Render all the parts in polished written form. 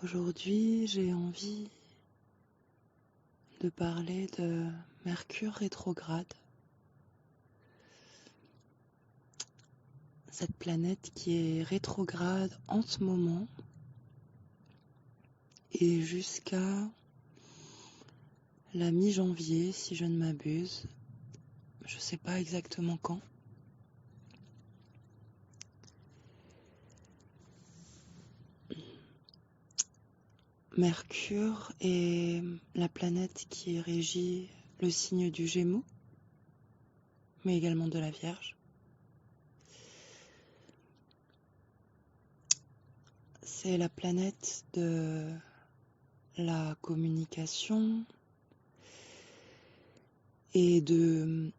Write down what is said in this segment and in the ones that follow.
Aujourd'hui, j'ai envie de parler de Mercure rétrograde, cette planète qui est rétrograde en ce moment et jusqu'à la mi-janvier, si je ne m'abuse. Je ne sais pas exactement quand. Mercure est la planète qui régit le signe du Gémeaux, mais également de la Vierge. C'est la planète de la communication et de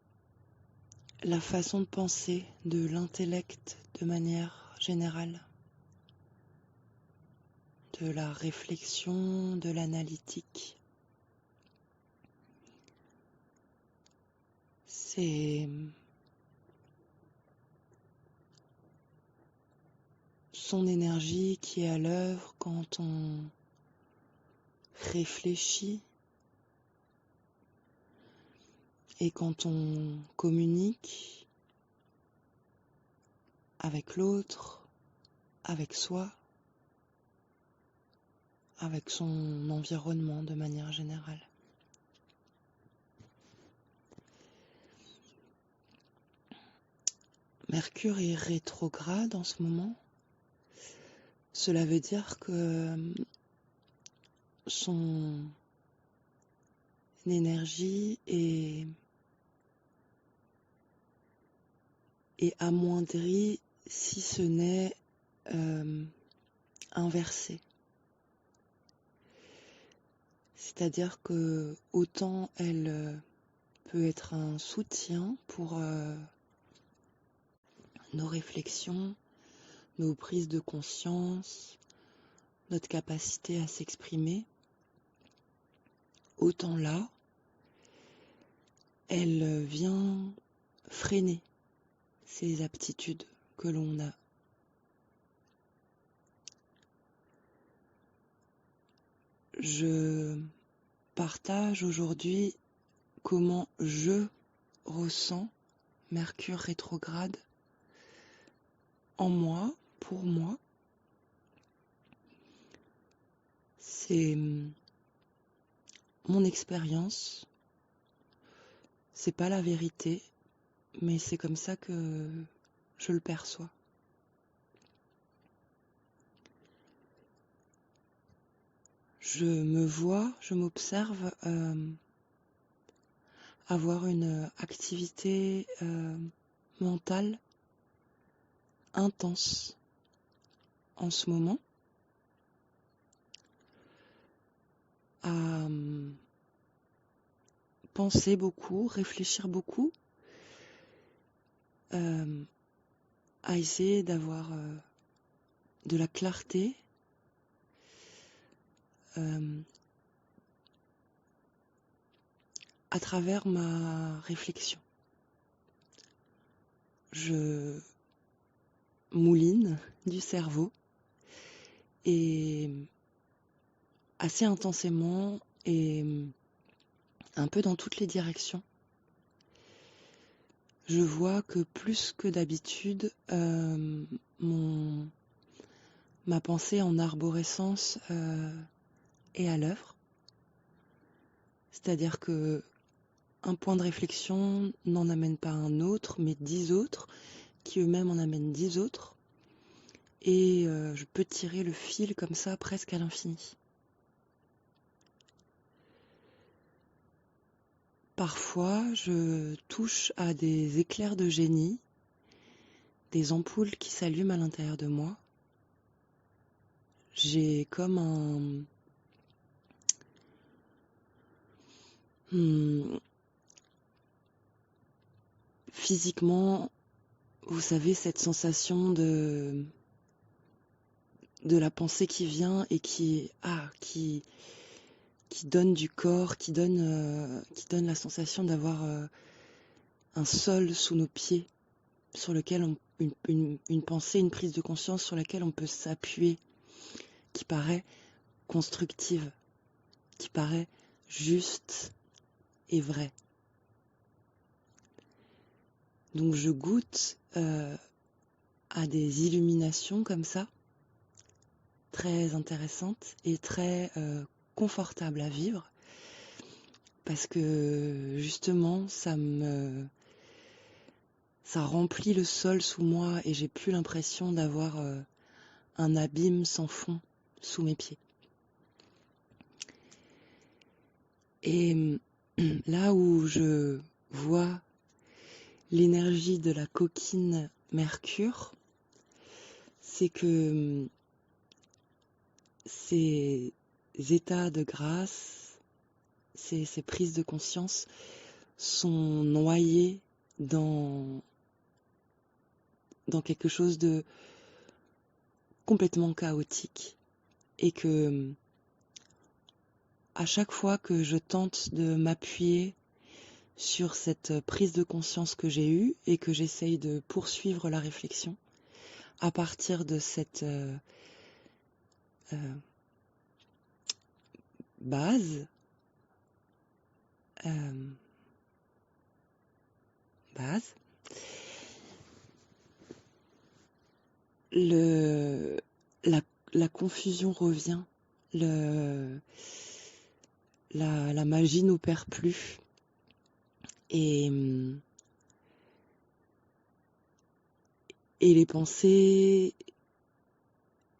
la façon de penser, de l'intellect de manière générale, de la réflexion, de l'analytique. C'est son énergie qui est à l'œuvre quand on réfléchit et quand on communique avec l'autre, avec soi, avec son environnement de manière générale. Mercure est rétrograde en ce moment. Cela veut dire que son énergie est amoindrie, si ce n'est inversée. C'est-à-dire que autant elle peut être un soutien pour nos réflexions, nos prises de conscience, notre capacité à s'exprimer, autant là, elle vient freiner ces aptitudes que l'on a. Je partage aujourd'hui comment je ressens Mercure rétrograde en moi, pour moi. C'est mon expérience, c'est pas la vérité, mais c'est comme ça que je le perçois. Je me vois, je m'observe avoir une activité mentale intense en ce moment, à penser beaucoup, réfléchir beaucoup, à essayer d'avoir de la clarté, à travers ma réflexion. Je mouline du cerveau et assez intensément et un peu dans toutes les directions. Je vois que plus que d'habitude, ma pensée en arborescence est à l'œuvre. C'est-à-dire que un point de réflexion n'en amène pas un autre, mais 10 autres, qui eux-mêmes en amènent 10 autres. Et je peux tirer le fil comme ça presque à l'infini. Parfois, je touche à des éclairs de génie, des ampoules qui s'allument à l'intérieur de moi. J'ai comme physiquement, vous savez, cette sensation de la pensée qui vient et qui donne du corps, qui donne la sensation d'avoir un sol sous nos pieds, sur lequel une pensée, une prise de conscience sur laquelle on peut s'appuyer, qui paraît constructive, qui paraît juste et vraie. Donc je goûte à des illuminations comme ça, très intéressantes et très confortables à vivre, parce que justement ça remplit le sol sous moi et j'ai plus l'impression d'avoir un abîme sans fond sous mes pieds. Et là où je vois l'énergie de la coquine Mercure, c'est que ces états de grâce, ces prises de conscience sont noyés dans quelque chose de complètement chaotique et que à chaque fois que je tente de m'appuyer sur cette prise de conscience que j'ai eue et que j'essaye de poursuivre la réflexion à partir de cette base, la confusion revient, la magie n'opère plus et les pensées,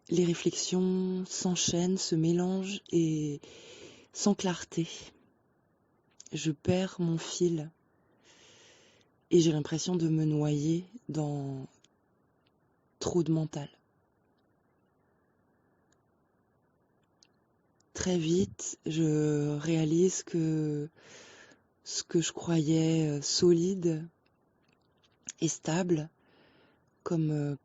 les réflexions s'enchaînent, se mélangent et sans clarté. Je perds mon fil et j'ai l'impression de me noyer dans trop de mental. Très vite, je réalise que ce que je croyais solide et stable comme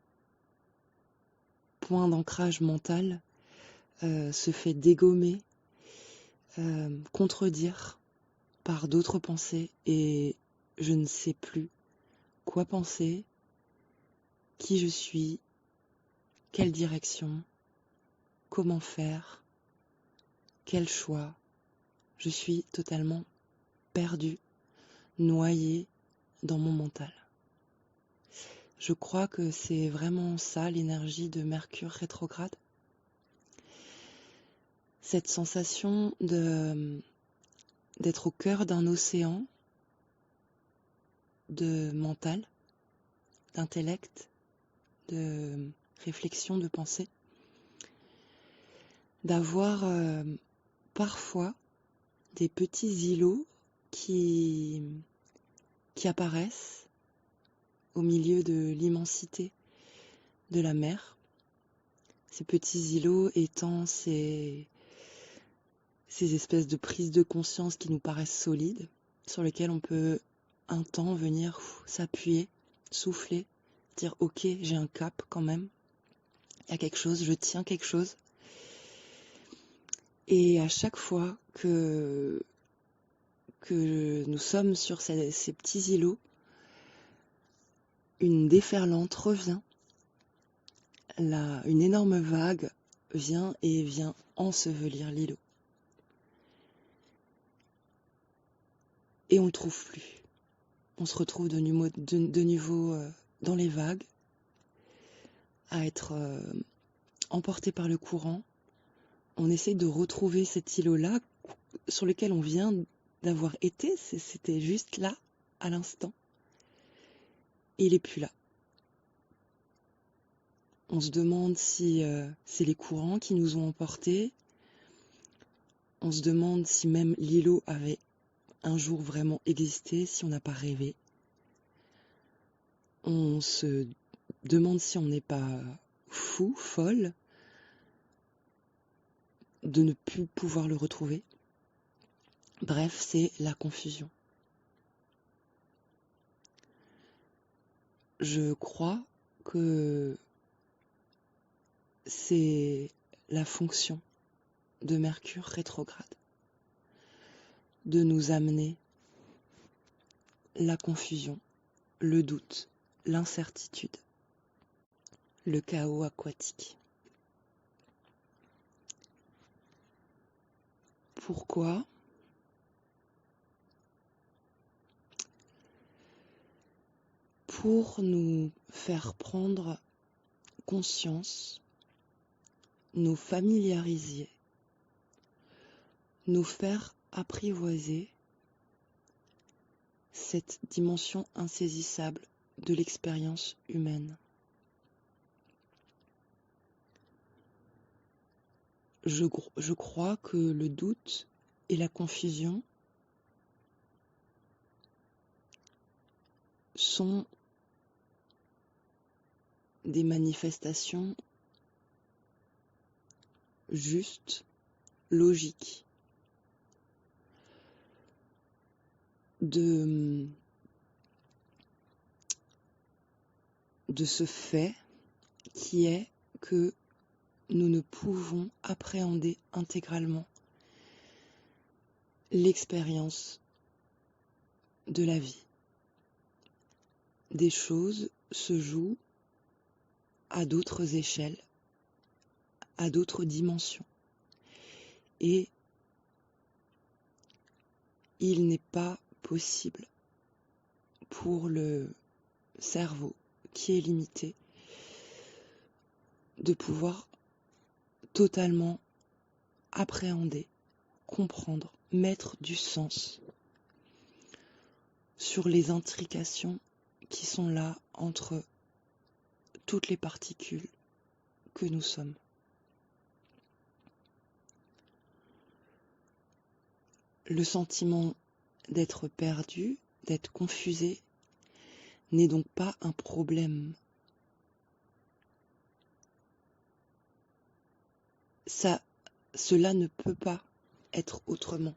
point d'ancrage mental se fait dégommer, contredire par d'autres pensées et je ne sais plus quoi penser, qui je suis, quelle direction, comment faire, quel choix. Je suis totalement perdue, noyée dans mon mental. Je crois que c'est vraiment ça l'énergie de Mercure rétrograde. Cette sensation d'être au cœur d'un océan de mental, d'intellect, de réflexion, de pensée, d'avoir parfois des petits îlots qui apparaissent au milieu de l'immensité de la mer. Ces petits îlots étant ces espèces de prises de conscience qui nous paraissent solides, sur lesquelles on peut un temps venir s'appuyer, souffler, dire ok, j'ai un cap quand même, il y a quelque chose, je tiens quelque chose. Et à chaque fois que nous sommes sur ces petits îlots, une déferlante revient, une énorme vague vient ensevelir l'îlot. Et on ne le trouve plus. On se retrouve de nouveau dans les vagues, à être emporté par le courant. On essaye de retrouver cet îlot-là sur lequel on vient d'avoir été. C'était juste là, à l'instant. Et il n'est plus là. On se demande si c'est les courants qui nous ont emportés. On se demande si même l'îlot avait un jour vraiment existé, si on n'a pas rêvé. On se demande si on n'est pas fou, folle, de ne plus pouvoir le retrouver. Bref, c'est la confusion. Je crois que c'est la fonction de Mercure rétrograde, de nous amener la confusion, le doute, l'incertitude, le chaos aquatique. Pourquoi? Pour nous faire prendre conscience, nous familiariser, nous faire apprivoiser cette dimension insaisissable de l'expérience humaine. Je crois que le doute et la confusion sont des manifestations justes, logiques, de ce fait qui est que nous ne pouvons appréhender intégralement l'expérience de la vie. Des choses se jouent à d'autres échelles, à d'autres dimensions. Et il n'est pas possible pour le cerveau qui est limité de pouvoir totalement appréhender, comprendre, mettre du sens sur les intrications qui sont là entre toutes les particules que nous sommes. Le sentiment d'être perdu, d'être confusé, n'est donc pas un problème. Cela ne peut pas être autrement.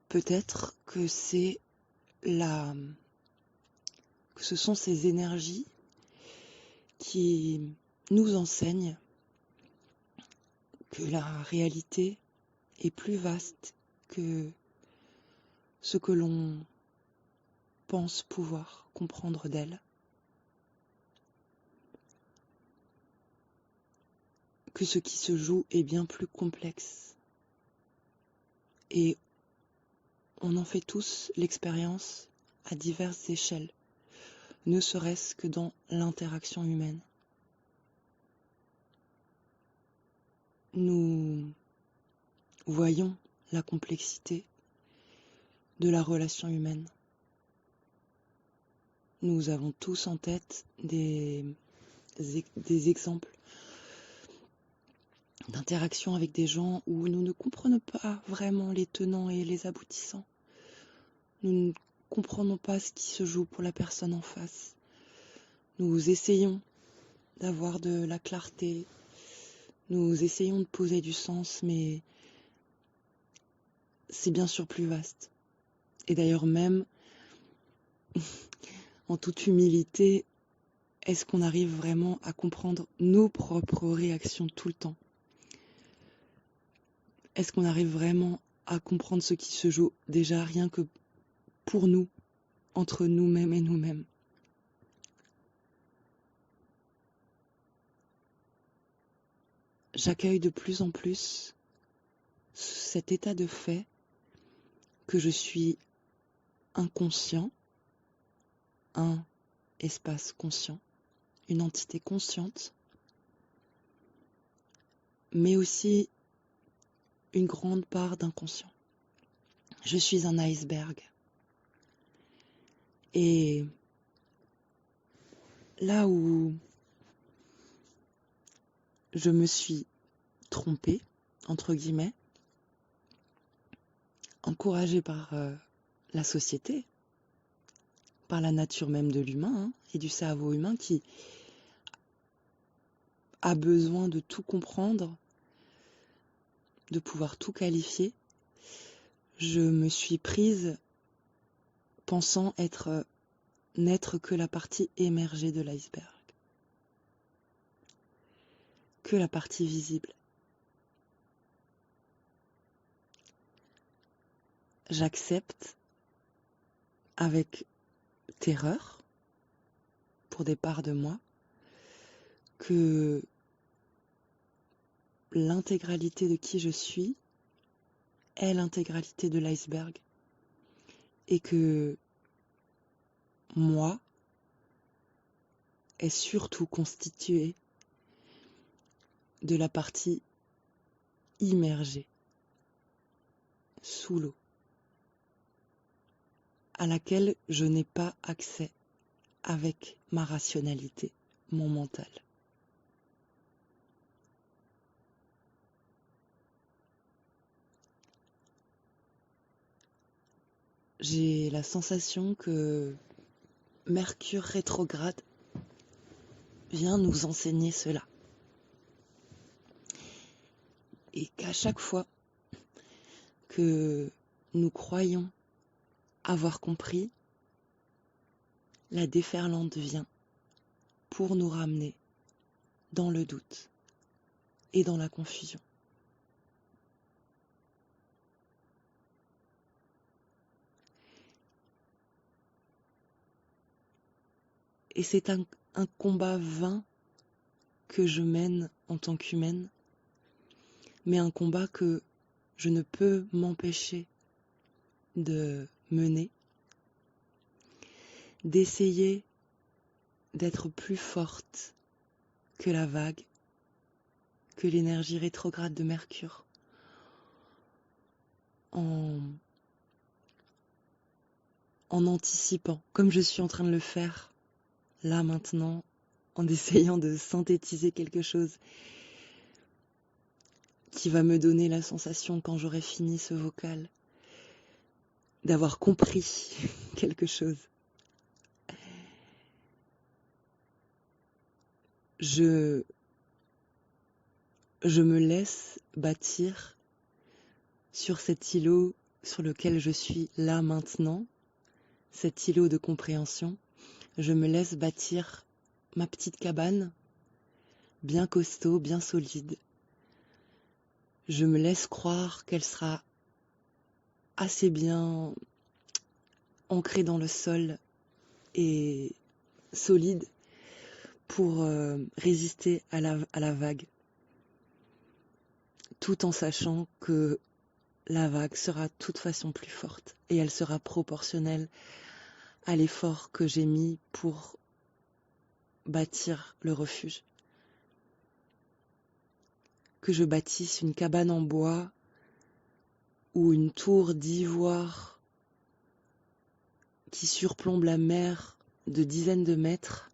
Peut-être que ce sont ces énergies qui nous enseignent que la réalité est plus vaste que ce que l'on pense pouvoir comprendre d'elle, que ce qui se joue est bien plus complexe. Et on en fait tous l'expérience à diverses échelles, ne serait-ce que dans l'interaction humaine. Nous voyons la complexité de la relation humaine. Nous avons tous en tête des exemples d'interaction avec des gens où nous ne comprenons pas vraiment les tenants et les aboutissants. Nous ne comprenons pas ce qui se joue pour la personne en face. Nous essayons d'avoir de la clarté, nous essayons de poser du sens, mais c'est bien sûr plus vaste. Et d'ailleurs même, en toute humilité, est-ce qu'on arrive vraiment à comprendre nos propres réactions tout le temps? Est-ce qu'on arrive vraiment à comprendre ce qui se joue déjà rien que pour nous, entre nous-mêmes et nous-mêmes? J'accueille de plus en plus cet état de fait que je suis inconscient, un espace conscient, une entité consciente, mais aussi une grande part d'inconscient. Je suis un iceberg. Et là où je me suis trompée, entre guillemets, encouragée par la société, par la nature même de l'humain et du cerveau humain qui a besoin de tout comprendre, de pouvoir tout qualifier, je me suis prise pensant n'être que la partie émergée de l'iceberg, que la partie visible. J'accepte avec terreur pour des parts de moi, que l'intégralité de qui je suis est l'intégralité de l'iceberg et que moi est surtout constitué de la partie immergée sous l'eau à laquelle je n'ai pas accès avec ma rationalité, mon mental. J'ai la sensation que Mercure rétrograde vient nous enseigner cela. Et qu'à chaque fois que nous croyons avoir compris, la déferlante vient pour nous ramener dans le doute et dans la confusion. Et c'est un combat vain que je mène en tant qu'humaine, mais un combat que je ne peux m'empêcher de mener, d'essayer d'être plus forte que la vague, que l'énergie rétrograde de Mercure, en anticipant, comme je suis en train de le faire là maintenant, en essayant de synthétiser quelque chose qui va me donner la sensation, quand j'aurai fini ce vocal, d'avoir compris quelque chose. Je me laisse bâtir sur cet îlot sur lequel je suis là maintenant, cet îlot de compréhension. Je me laisse bâtir ma petite cabane, bien costaud, bien solide. Je me laisse croire qu'elle sera assez bien ancrée dans le sol et solide pour résister à la vague, tout en sachant que la vague sera de toute façon plus forte et elle sera proportionnelle à l'effort que j'ai mis pour bâtir le refuge. Que je bâtisse une cabane en bois ou une tour d'ivoire qui surplombe la mer de dizaines de mètres,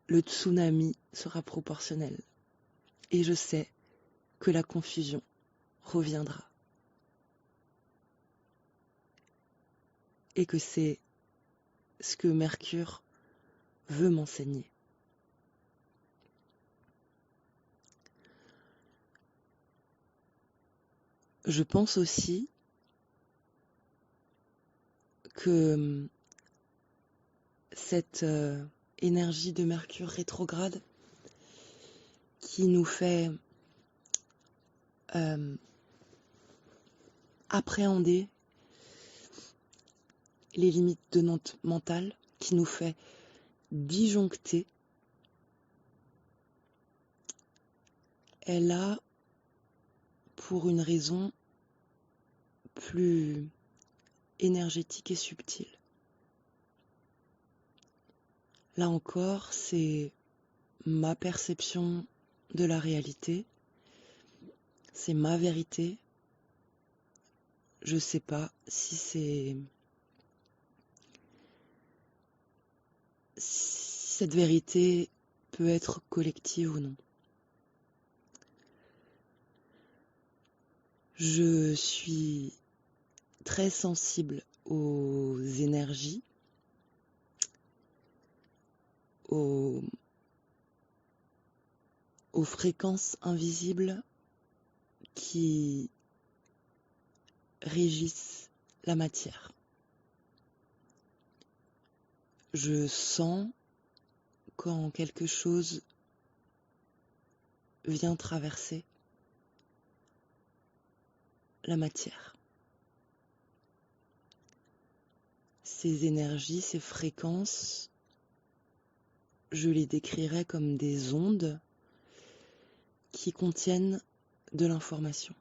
le tsunami sera proportionnel. Et je sais que la confusion reviendra. Et que c'est ce que Mercure veut m'enseigner. Je pense aussi que cette énergie de Mercure rétrograde qui nous fait appréhender les limites de notre mental, qui nous fait disjoncter, elle a pour une raison plus énergétique et subtile. Là encore, c'est ma perception de la réalité, c'est ma vérité. Je sais pas si cette vérité peut être collective ou non. Je suis très sensible aux énergies, aux fréquences invisibles qui régissent la matière. Je sens quand quelque chose vient traverser la matière. Ces énergies, ces fréquences, je les décrirais comme des ondes qui contiennent de l'information.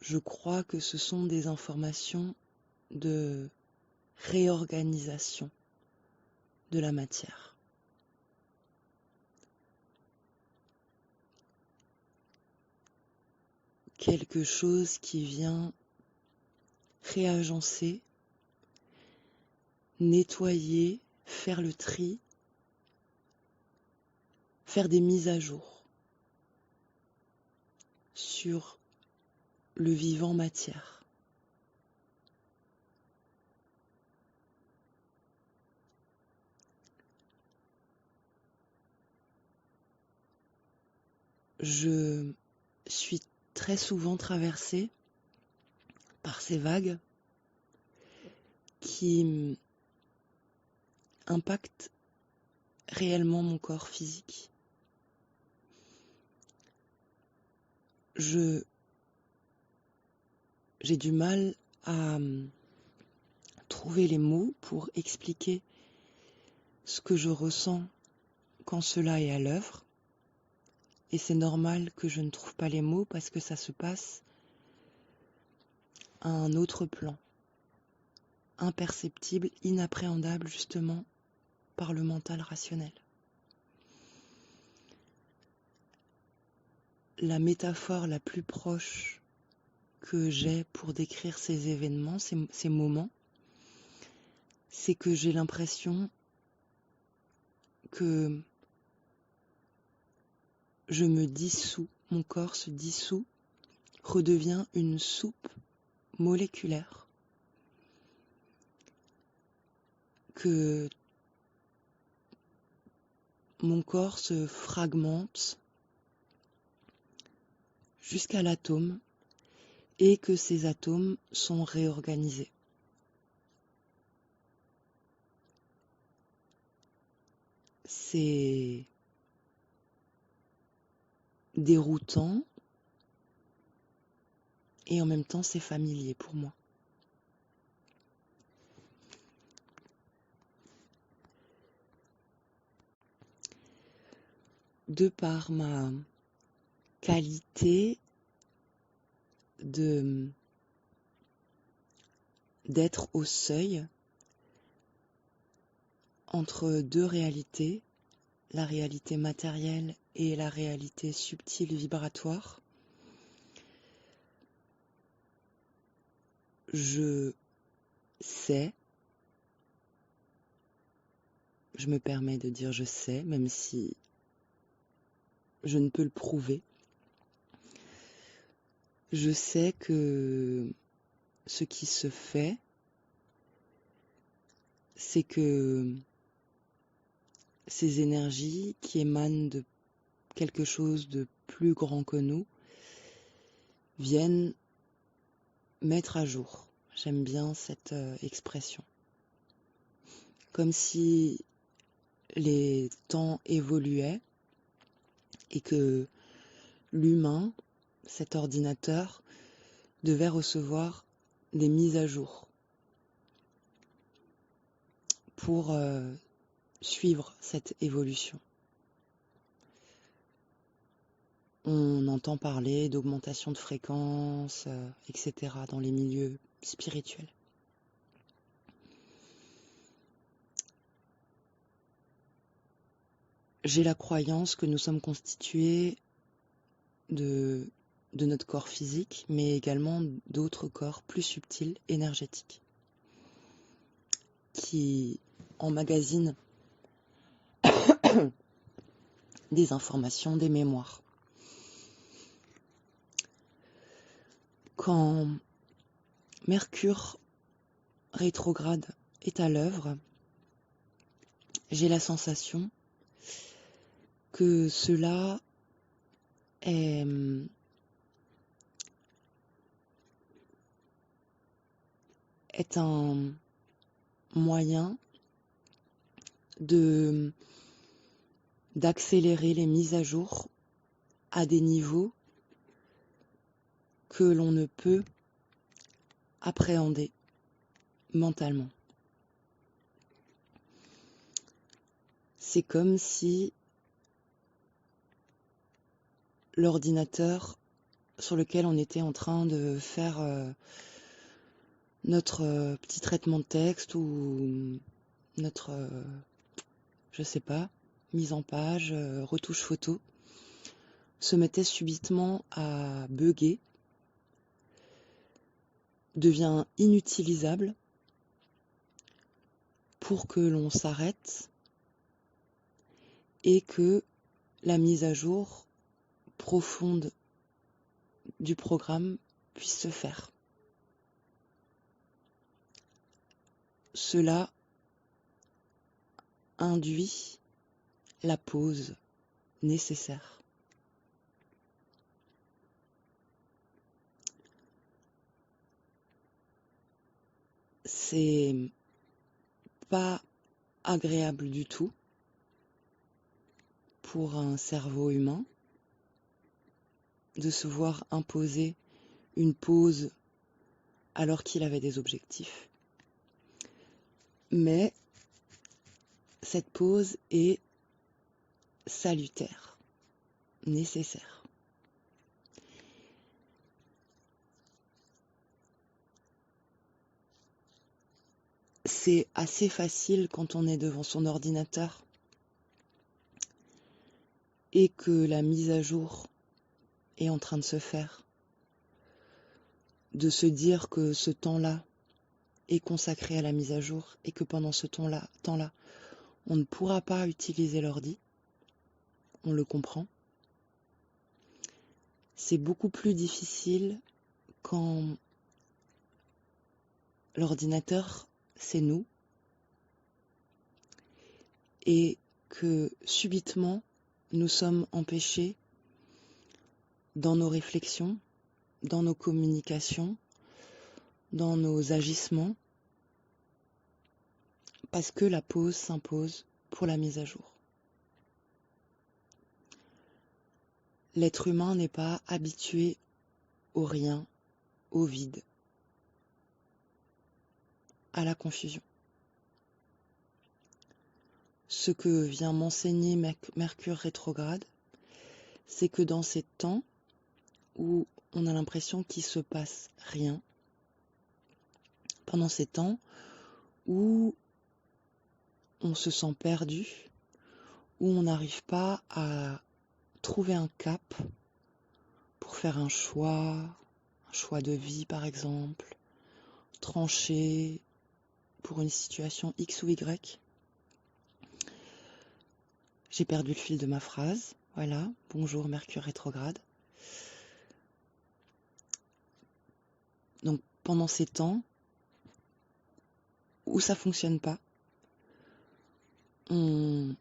Je crois que ce sont des informations de réorganisation de la matière. Quelque chose qui vient réagencer, nettoyer, faire le tri, faire des mises à jour sur le vivant matière. Je suis très souvent traversée par ces vagues qui impactent réellement mon corps physique. J'ai du mal à trouver les mots pour expliquer ce que je ressens quand cela est à l'œuvre. Et c'est normal que je ne trouve pas les mots parce que ça se passe à un autre plan, imperceptible, inappréhendable justement par le mental rationnel. La métaphore la plus proche que j'ai pour décrire ces événements, ces moments, c'est que j'ai l'impression que je me dissous, mon corps se dissout, redevient une soupe moléculaire, que mon corps se fragmente jusqu'à l'atome et que ces atomes sont réorganisés. C'est déroutant et en même temps c'est familier pour moi. De par ma qualité d'être au seuil entre deux réalités, la réalité matérielle et la réalité subtile vibratoire, je sais, je me permets de dire je sais, même si je ne peux le prouver, je sais que ce qui se fait, c'est que ces énergies qui émanent de quelque chose de plus grand que nous viennent mettre à jour. J'aime bien cette expression. Comme si les temps évoluaient et que l'humain, cet ordinateur, devait recevoir des mises à jour pour suivre cette évolution. On entend parler d'augmentation de fréquence, etc. dans les milieux spirituels. J'ai la croyance que nous sommes constitués de notre corps physique, mais également d'autres corps plus subtils, énergétiques, qui emmagasinent des informations, des mémoires. Quand Mercure rétrograde est à l'œuvre, j'ai la sensation que cela est un moyen d'accélérer les mises à jour à des niveaux que l'on ne peut appréhender mentalement. C'est comme si l'ordinateur sur lequel on était en train de faire notre petit traitement de texte ou notre, je sais pas, mise en page, retouche photo, se mettait subitement à bugger, devient inutilisable pour que l'on s'arrête et que la mise à jour profonde du programme puisse se faire. Cela induit la pause nécessaire. C'est pas agréable du tout pour un cerveau humain de se voir imposer une pause alors qu'il avait des objectifs. Mais cette pause est salutaire, nécessaire. C'est assez facile quand on est devant son ordinateur et que la mise à jour est en train de se faire, de se dire que ce temps-là est consacré à la mise à jour et que pendant ce temps-là, on ne pourra pas utiliser l'ordi. On le comprend. C'est beaucoup plus difficile quand l'ordinateur, c'est nous, et que subitement, nous sommes empêchés dans nos réflexions, dans nos communications, dans nos agissements, parce que la pause s'impose pour la mise à jour. L'être humain n'est pas habitué au rien, au vide, à la confusion. Ce que vient m'enseigner Mercure rétrograde, c'est que dans ces temps où on a l'impression qu'il se passe rien, pendant ces temps où on se sent perdu, où on n'arrive pas à trouver un cap pour faire un choix de vie par exemple, trancher pour une situation X ou Y. J'ai perdu le fil de ma phrase, voilà, bonjour Mercure rétrograde. Donc pendant ces temps où ça fonctionne pas, on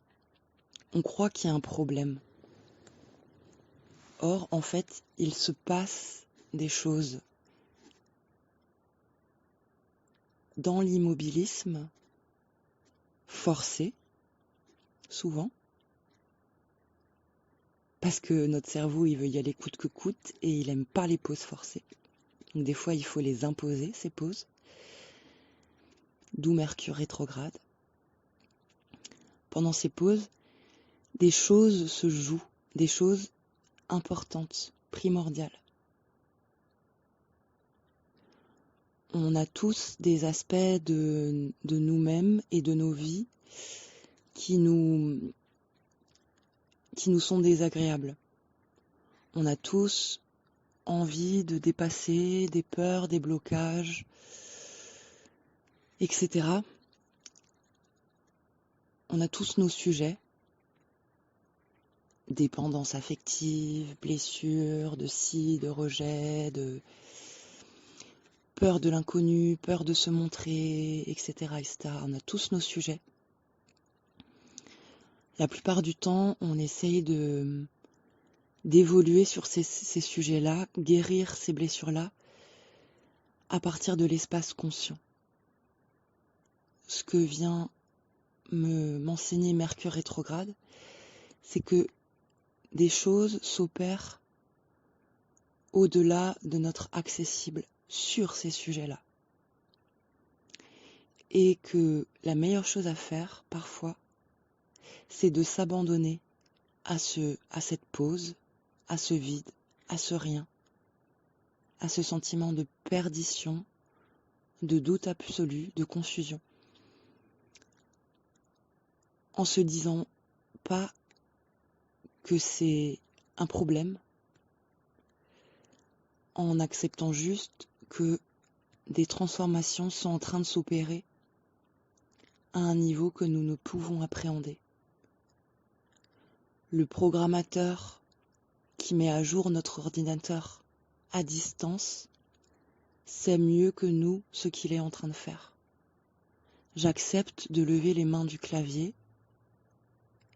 croit qu'il y a un problème. Or, en fait, il se passe des choses dans l'immobilisme forcé, souvent, parce que notre cerveau, il veut y aller coûte que coûte et il aime pas les pauses forcées. Donc des fois, il faut les imposer, ces pauses. D'où Mercure rétrograde. Pendant ces pauses, des choses se jouent, des choses importantes, primordiales. On a tous des aspects de nous-mêmes et de nos vies qui nous sont désagréables. On a tous envie de dépasser des peurs, des blocages, etc. On a tous nos sujets, dépendance affective, blessures, de ci, de rejet, de peur de l'inconnu, peur de se montrer, etc., etc. On a tous nos sujets. La plupart du temps, on essaye d'évoluer sur ces sujets-là, guérir ces blessures-là, à partir de l'espace conscient. Ce que vient m'enseigner Mercure rétrograde, c'est que des choses s'opèrent au-delà de notre accessible sur ces sujets-là. et que la meilleure chose à faire, parfois, c'est de s'abandonner à cette pause, à ce vide, à ce rien, à ce sentiment de perdition, de doute absolu, de confusion, en se disant pas que c'est un problème, en acceptant juste que des transformations sont en train de s'opérer à un niveau que nous ne pouvons appréhender. Le programmateur qui met à jour notre ordinateur à distance sait mieux que nous ce qu'il est en train de faire. J'accepte de lever les mains du clavier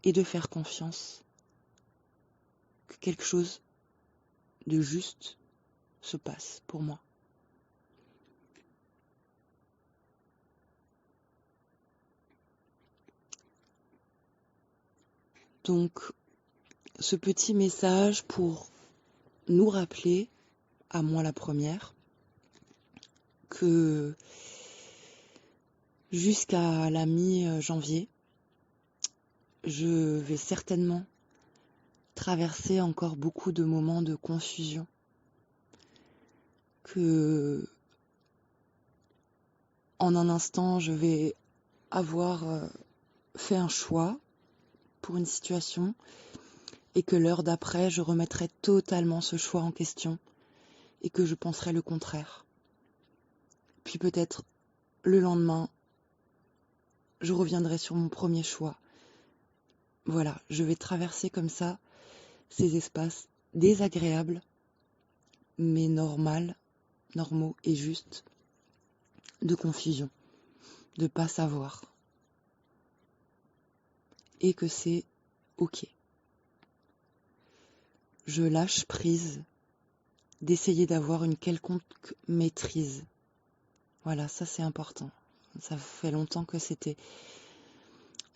et de faire confiance que quelque chose de juste se passe pour moi. Donc, ce petit message pour nous rappeler, à moi la première, que jusqu'à la mi-janvier, je vais certainement traverser encore beaucoup de moments de confusion, que en un instant je vais avoir fait un choix pour une situation et que l'heure d'après je remettrai totalement ce choix en question et que je penserai le contraire. Puis peut-être le lendemain, je reviendrai sur mon premier choix. Voilà, je vais traverser comme ça ces espaces désagréables, mais normaux et justes, de confusion, de pas savoir. Et que c'est ok. Je lâche prise d'essayer d'avoir une quelconque maîtrise. Voilà, ça c'est important. Ça fait longtemps que c'était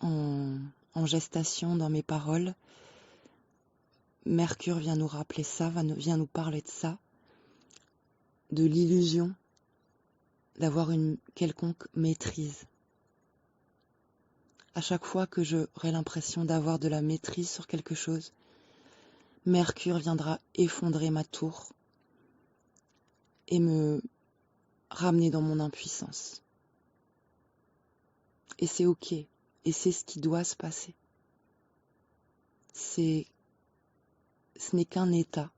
en gestation dans mes paroles. Mercure vient nous rappeler ça, vient nous parler de ça, de l'illusion d'avoir une quelconque maîtrise. À chaque fois que j'aurai l'impression d'avoir de la maîtrise sur quelque chose, Mercure viendra effondrer ma tour et me ramener dans mon impuissance. Et c'est ok, et c'est ce qui doit se passer. Ce n'est qu'un état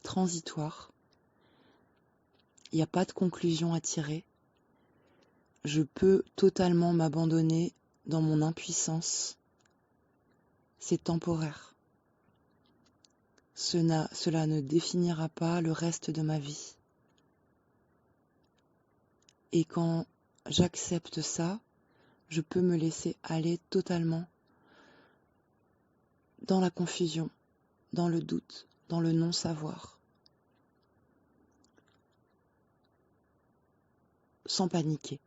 transitoire. Il n'y a pas de conclusion à tirer. Je peux totalement m'abandonner dans mon impuissance. C'est temporaire. Cela ne définira pas le reste de ma vie. Et quand j'accepte ça, je peux me laisser aller totalement dans la confusion, dans le doute, dans le non-savoir, sans paniquer.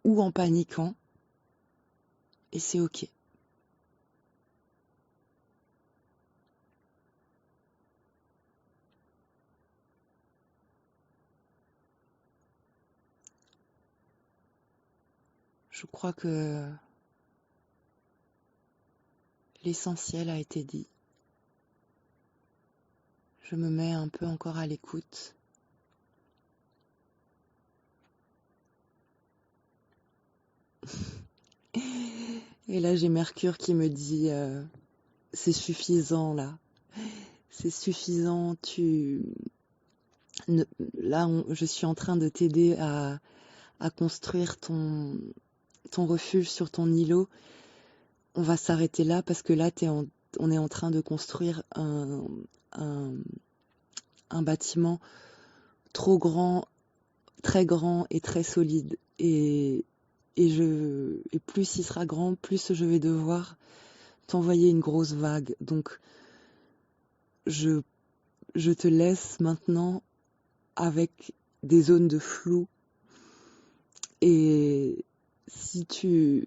Ou en paniquant, et c'est ok. Je crois que l'essentiel a été dit. Je me mets un peu encore à l'écoute. Et là, j'ai Mercure qui me dit c'est suffisant là. C'est suffisant, je suis en train de t'aider à construire ton refuge sur ton îlot. On va s'arrêter là parce que là, on est en train de construire un bâtiment trop grand, très grand et très solide. Et plus il sera grand, plus je vais devoir t'envoyer une grosse vague. Donc, je te laisse maintenant avec des zones de flou. Et si tu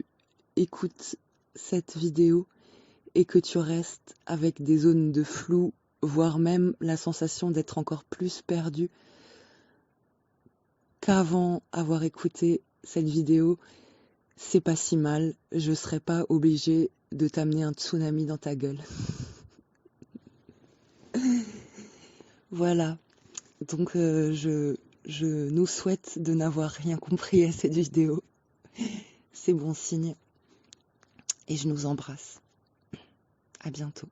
écoutes cette vidéo et que tu restes avec des zones de flou, voire même la sensation d'être encore plus perdu qu'avant avoir écouté cette vidéo, c'est pas si mal, je serais pas obligée de t'amener un tsunami dans ta gueule. Voilà, donc je nous souhaite de n'avoir rien compris à cette vidéo. C'est bon signe. Et je nous embrasse. À bientôt.